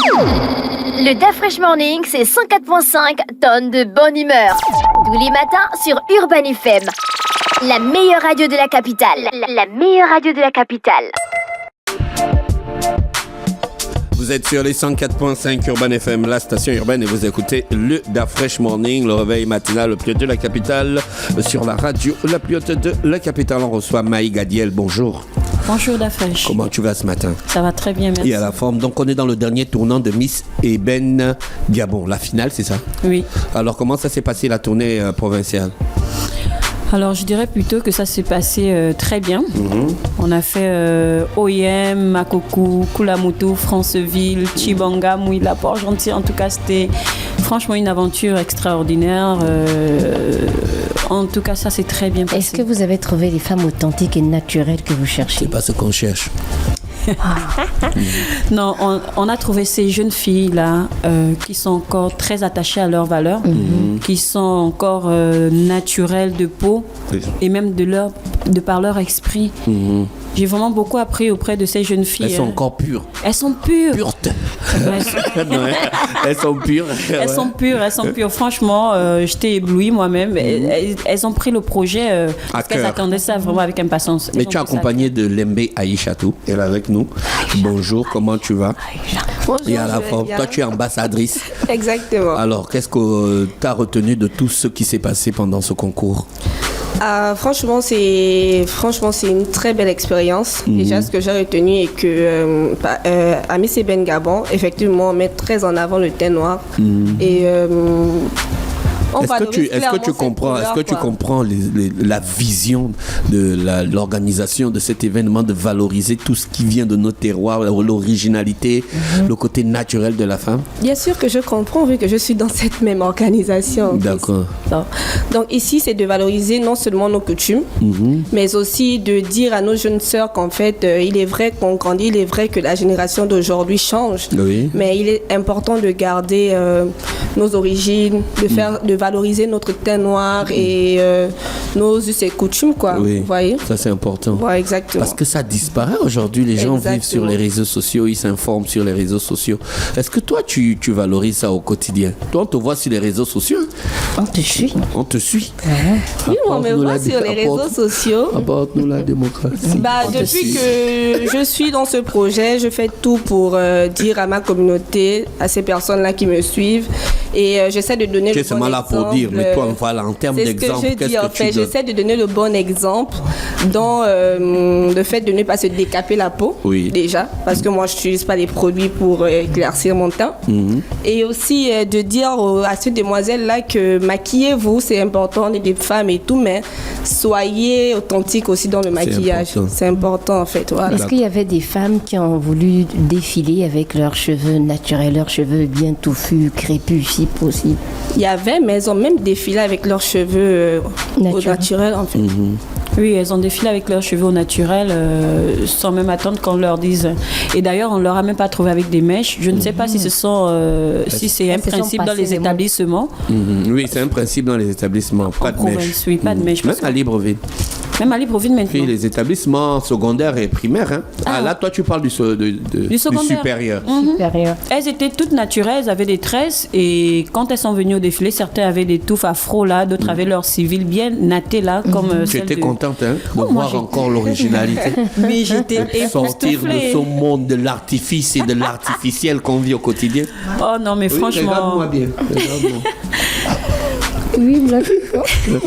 Le DA Fresh Morning, c'est 104.5 tonnes de bonne humeur. Tous les matins sur Urban FM. La meilleure radio de la capitale. La meilleure radio de la capitale. Vous êtes sur les 104.5 Urban FM, la station urbaine, et vous écoutez le DA Fresh Morning, le réveil matinal, le plus haut de la capitale, sur la radio, la plus haute de la capitale. On reçoit Maï Gadiel, bonjour. Bonjour DA Fresh. Comment tu vas ce matin? Ça va très bien, merci. Et à la forme, donc on est dans le dernier tournant de Miss Eben Gabon, la finale, c'est ça? Oui. Alors comment ça s'est passé la tournée provinciale? Alors, je dirais plutôt que ça s'est passé très bien. On a fait OIM, Makokou, Kulamutu, Franceville, Chibanga, Mouila, Port-Gentil. En tout cas, c'était franchement une aventure extraordinaire. En tout cas, ça s'est très bien passé. Est-ce que vous avez trouvé les femmes authentiques et naturelles que vous cherchez? C'est pas ce qu'on cherche. Non, on a trouvé ces jeunes filles-là qui sont encore très attachées à leurs valeurs, qui sont encore naturelles de peau et même de par leur esprit. J'ai vraiment beaucoup appris auprès de ces jeunes filles. Elles sont encore pures. Elles sont pures. Pureté. Elles sont pures. Elles sont pures, elles sont pures. Franchement, j'étais éblouie moi-même. Elles ont pris le projet parce qu'elles attendaient ça vraiment avec impatience. Mais tu es accompagnée de Lembe Aïchatou. Elle est avec nous. Bonjour, comment tu vas? Bonjour, Et à la fois, toi tu es ambassadrice. Exactement. Alors, qu'est-ce que tu as retenu de tout ce qui s'est passé pendant ce concours? Franchement, c'est une très belle expérience. Déjà, ce que j'ai retenu est que à Miss Eben Gabon, effectivement, on met très en avant le teint noir. Et est-ce que tu comprends la vision de l'organisation de cet événement, de valoriser tout ce qui vient de nos terroirs, l'originalité, le côté naturel de la femme? Bien sûr que je comprends, vu que je suis dans cette même organisation. D'accord. Donc ici, c'est de valoriser non seulement nos coutumes, mais aussi de dire à nos jeunes sœurs qu'en fait, il est vrai qu'on grandit, il est vrai que la génération d'aujourd'hui change, mais il est important de garder nos origines, de valoriser notre teint noir et nos us et coutumes, quoi. Oui, vous voyez? ça c'est important. Ouais, exactement. Parce que ça disparaît aujourd'hui, les gens vivent sur les réseaux sociaux, ils s'informent sur les réseaux sociaux. Est-ce que toi, tu valorises ça au quotidien? Toi, on te voit sur les réseaux sociaux? On te suit. On te suit. Oui, on me voit sur les réseaux sociaux. Apporte-nous la démocratie. Depuis que je suis dans ce projet, je fais tout pour dire à ma communauté, à ces personnes-là qui me suivent, et j'essaie de donner le bon exemple. Tu es seulement là pour dire, mais toi, voilà, en termes d'exemple, qu'est-ce que tu donnes? J'essaie de donner le bon exemple dans le fait de ne pas se décaper la peau, déjà, parce que moi, je n'utilise pas les produits pour éclaircir mon teint. Et aussi de dire à ces demoiselles-là que maquillez-vous, c'est important, on est des femmes et tout, mais soyez authentiques aussi dans le maquillage. C'est important, en fait. Voilà. Est-ce qu'il y avait des femmes qui ont voulu défiler avec leurs cheveux naturels, leurs cheveux bien touffus, crépus, si possible? Il y avait, mais elles ont même défilé avec leurs cheveux au naturel, en fait. Oui, elles ont défilé avec leurs cheveux au naturel sans même attendre qu'on leur dise. Et d'ailleurs, on ne leur a même pas trouvé avec des mèches. Je ne sais pas si ce sont, si c'est un principe dans les établissements. Oui, c'est un principe dans les établissements. Pas de mèches. Oui, pas de mèches. Même à Libreville. Même à Libreville maintenant. Oui, les établissements secondaires et primaires. Hein. Là, toi, tu parles du supérieur. Supérieur. Elles étaient toutes naturelles, elles avaient des tresses. Et quand elles sont venues au défilé, certains avaient des touffes afro là, d'autres avaient leur civil bien natté là. Comme tu étais contente de voir encore l'originalité. Mais j'étais sortir de ce monde de l'artifice et de l'artificiel qu'on vit au quotidien. Oh non, mais franchement. Regarde-moi bien. Oui,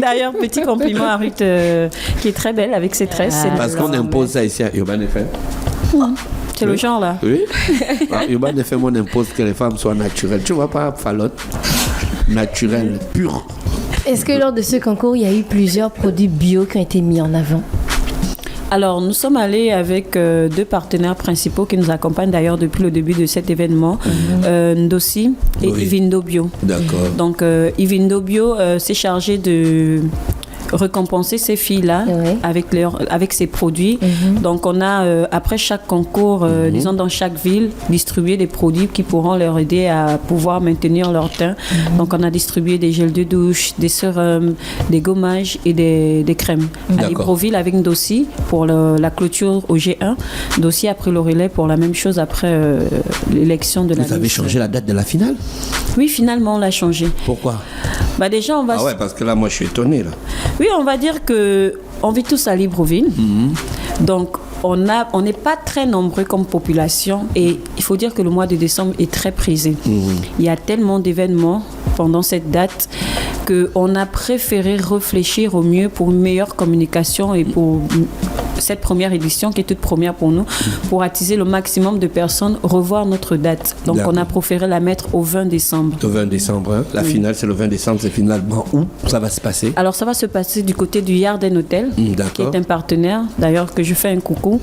d'ailleurs, petit compliment à Ruth qui est très belle avec ses tresses. Parce qu'on impose ça ici à Urban FM. C'est le genre là. Oui. Urban FM, on impose que les femmes soient naturelles. Tu vois pas, Falotte? Naturelles, pures. Est-ce que lors de ce concours, il y a eu plusieurs produits bio qui ont été mis en avant? Alors, nous sommes allés avec deux partenaires principaux qui nous accompagnent d'ailleurs depuis le début de cet événement, Ndossi et Ivindo Bio. D'accord. Donc, Ivindo Bio s'est chargé de récompenser ces filles-là avec ces produits. Donc, on a, après chaque concours, disons dans chaque ville, distribué des produits qui pourront leur aider à pouvoir maintenir leur teint. Donc, on a distribué des gels de douche, des sérums, des gommages et des crèmes. À Libreville, avec Ndossi, pour la clôture au G1. Ndossi a pris le relais pour la même chose après l'élection de la Vous avez changé la date de la finale? Oui, finalement, on l'a changé. Pourquoi? Déjà, on va... Ah ouais, parce que là, moi, je suis étonné, là. Oui, on va dire qu'on vit tous à Libreville. Donc, on n'est pas très nombreux comme population et il faut dire que le mois de décembre est très prisé. Il y a tellement d'événements pendant cette date qu'on a préféré réfléchir au mieux pour une meilleure communication et pour cette première édition qui est toute première pour nous, pour attiser le maximum de personnes, revoir notre date. Donc on a préféré la mettre au 20 décembre. Au 20 décembre, hein? La finale c'est le 20 décembre, c'est finalement où ça va se passer? Alors ça va se passer du côté du Yarden Hotel, qui est un partenaire, d'ailleurs que je fais un coucou.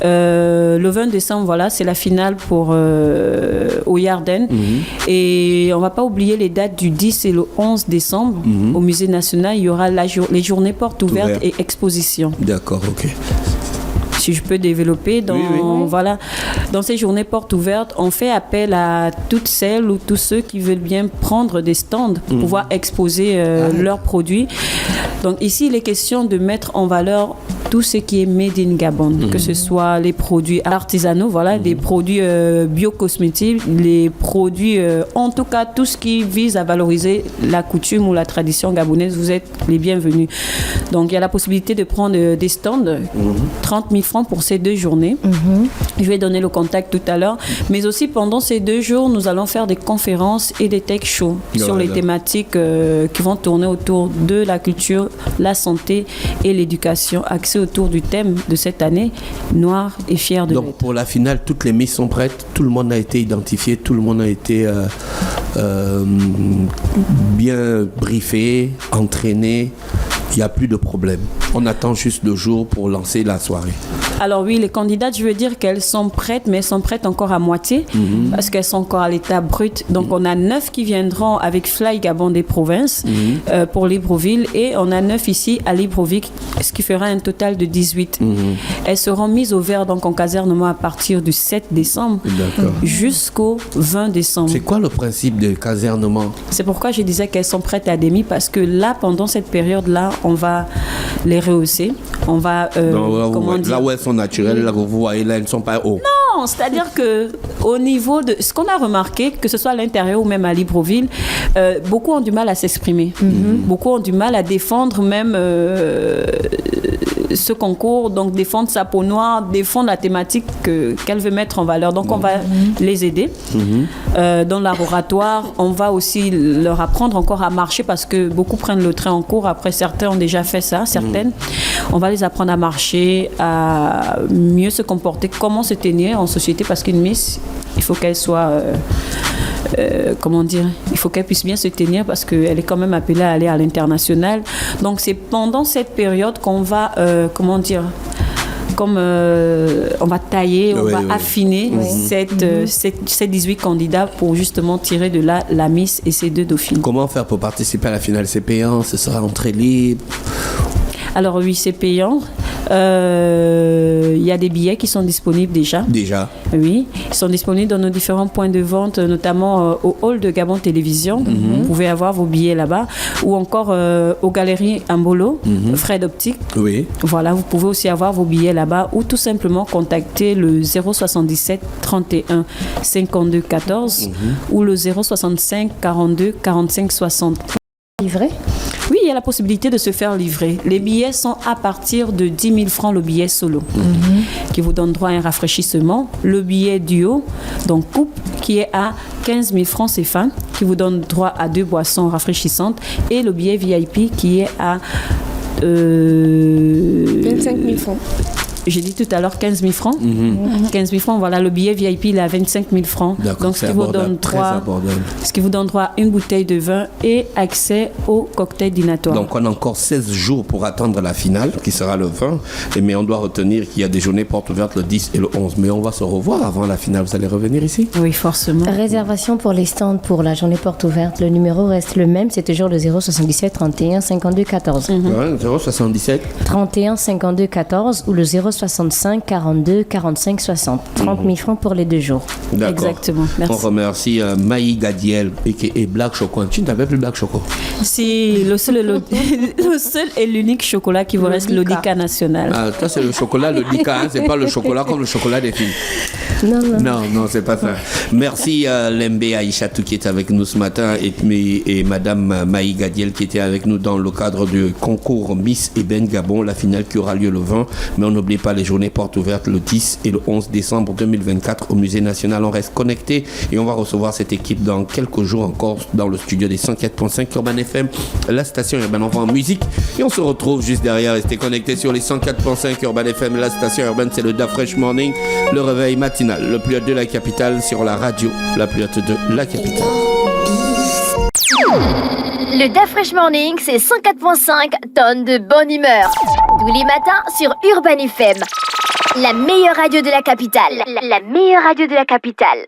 Le 20 décembre, voilà, c'est la finale pour au Yarden. Et on ne va pas oublier les dates du 10 et le 11 décembre. Au Musée National, il y aura les journées portes ouvertes et expositions. D'accord, ok. Si je peux développer, voilà, dans ces journées portes ouvertes, on fait appel à toutes celles ou tous ceux qui veulent bien prendre des stands pour pouvoir exposer leurs produits. Donc ici, il est question de mettre en valeur tout ce qui est made in Gabon, que ce soit les produits artisanaux, voilà, des produits biocosmétiques, les produits, en tout cas, tout ce qui vise à valoriser la coutume ou la tradition gabonaise, vous êtes les bienvenus. Donc il y a la possibilité de prendre des stands, 30 000 francs pour ces 2 journées. Je vais donner le contact tout à l'heure. Mais aussi, pendant ces 2 jours, nous allons faire des conférences et des tech shows sur les thématiques qui vont tourner autour de la culture, la santé et l'éducation, axés autour du thème de cette année, noir et fier de l'être. Donc, pour la finale, toutes les mises sont prêtes, tout le monde a été identifié, tout le monde a été bien briefé, entraîné. Il n'y a plus de problème. On attend juste le jour pour lancer la soirée. Alors oui, les candidates, je veux dire qu'elles sont prêtes, mais elles sont prêtes encore à moitié, parce qu'elles sont encore à l'état brut. Donc on a 9 qui viendront avec Fly Gabon des provinces pour Libreville, et on a 9 ici à Libreville, ce qui fera un total de 18. Elles seront mises au vert donc en casernement à partir du 7 décembre jusqu'au 20 décembre. C'est quoi le principe de casernement? C'est pourquoi je disais qu'elles sont prêtes à demi, parce que là, pendant cette période-là, on va les rehausser. On va, là où elles sont naturelles, là, vous voyez, là, elles ne sont pas hauts. Non, c'est-à-dire qu'au niveau de ce qu'on a remarqué, que ce soit à l'intérieur ou même à Libreville, beaucoup ont du mal à s'exprimer. Beaucoup ont du mal à défendre même ce concours, donc défendre sa peau noire, défendre la thématique qu'elle veut mettre en valeur. Donc on va les aider. Dans l'oratoire, on va aussi leur apprendre encore à marcher, parce que beaucoup prennent le train en cours. Après, certains ont déjà fait ça, certaines. On va les apprendre à marcher, à mieux se comporter, comment se tenir en société, parce qu'une Miss, il faut qu'elle soit... il faut qu'elle puisse bien se tenir, parce qu'elle est quand même appelée à aller à l'international. Donc c'est pendant cette période qu'on va, on va tailler, on va affiner ces 18 candidats pour justement tirer de là la Miss et ses 2 dauphines. Comment faire pour participer à la finale? C'est payant? Ce sera entrée libre? Alors oui, c'est payant. Il y a des billets qui sont disponibles déjà. Déjà? Oui, ils sont disponibles dans nos différents points de vente, notamment au hall de Gabon Télévision. Vous pouvez avoir vos billets là-bas. Ou encore aux Galeries Ambolo, Fred Optique. Oui. Voilà, vous pouvez aussi avoir vos billets là-bas, ou tout simplement contacter le 077 31 52 14 ou le 065 42 45 60. Livré? Oui, il y a la possibilité de se faire livrer. Les billets sont à partir de 10 000 francs, le billet solo, qui vous donne droit à un rafraîchissement. Le billet duo, donc coupe, qui est à 15 000 francs CFA, qui vous donne droit à 2 boissons rafraîchissantes. Et le billet VIP, qui est à... 25 000 francs. j'ai dit tout à l'heure 15 000 francs. 15 000 francs, voilà, le billet VIP, il est à 25 000 francs. D'accord, donc, ce qui vous donne droit à une bouteille de vin et accès au cocktail dînatoire. Donc, on a encore 16 jours pour attendre la finale, qui sera le 20. Mais on doit retenir qu'il y a des journées portes ouvertes le 10 et le 11. Mais on va se revoir avant la finale. Vous allez revenir ici? Oui, forcément. Réservation pour les stands pour la journée porte ouverte. Le numéro reste le même. C'est toujours le 077 31 52 14. Ouais, 077 31 52 14 ou le 065 42 45 60. 30 000 francs pour les 2 jours. D'accord. Exactement. Merci. On remercie Maï Gadiel et Black Choco. Tu n'avais plus Black Choco? Si, le seul et l'unique chocolat qui vous reste, l'Odica national. Ah, ça c'est le chocolat, l'Odica, hein, c'est pas le chocolat comme le chocolat des filles. Non, c'est pas ça. Merci Lembe Aïchatou qui est avec nous ce matin et Madame Maï Gadiel qui était avec nous dans le cadre du concours Miss Eben Gabon, la finale qui aura lieu le 20. Mais on n'oublie pas les journées portes ouvertes le 10 et le 11 décembre 2024 au Musée National. On reste connecté et on va recevoir cette équipe dans quelques jours encore dans le studio des 104.5 Urban FM, la station urbaine. On va en musique et on se retrouve juste derrière. Restez connectés sur les 104.5 Urban FM, la station urbaine. C'est le Da Fresh Morning, le réveil matinal, le plus hot de la capitale sur la radio, la plus haute de la capitale. Le Da Fresh Morning, c'est 104.5 tonnes de bonne humeur. Tous les matins sur Urban FM. La meilleure radio de la capitale. La meilleure radio de la capitale.